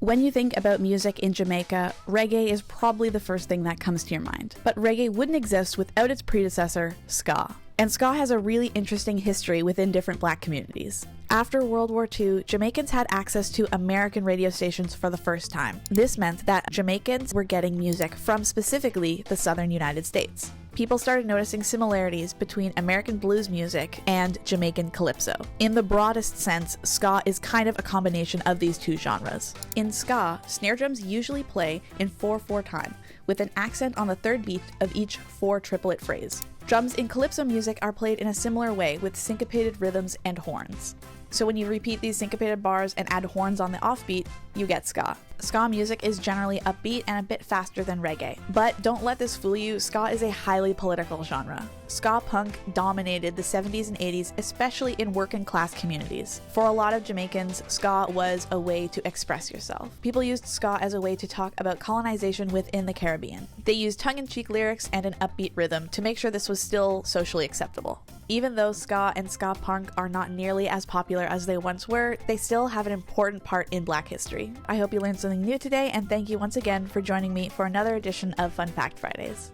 When you think about music in Jamaica, reggae is probably the first thing that comes to your mind. But reggae wouldn't exist without its predecessor, ska. And ska has a really interesting history within different black communities. After World War II, Jamaicans had access to American radio stations for the first time. This meant that Jamaicans were getting music from specifically the southern United States. People started noticing similarities between American blues music and Jamaican calypso. In the broadest sense, ska is kind of a combination of these two genres. In ska, snare drums usually play in 4/4 time, with an accent on the third beat of each 4 triplet phrase. Drums in calypso music are played in a similar way with syncopated rhythms and horns. So when you repeat these syncopated bars and add horns on the offbeat, you get ska. Ska music is generally upbeat and a bit faster than reggae. But don't let this fool you, ska is a highly political genre. Ska punk dominated the 70s and 80s, especially in working class communities. For a lot of Jamaicans, ska was a way to express yourself. People used ska as a way to talk about colonization within the Caribbean. They used tongue-in-cheek lyrics and an upbeat rhythm to make sure this was still socially acceptable. Even though ska and ska punk are not nearly as popular as they once were, they still have an important part in Black history. I hope you learned something new today, and thank you once again for joining me for another edition of Fun Fact Fridays.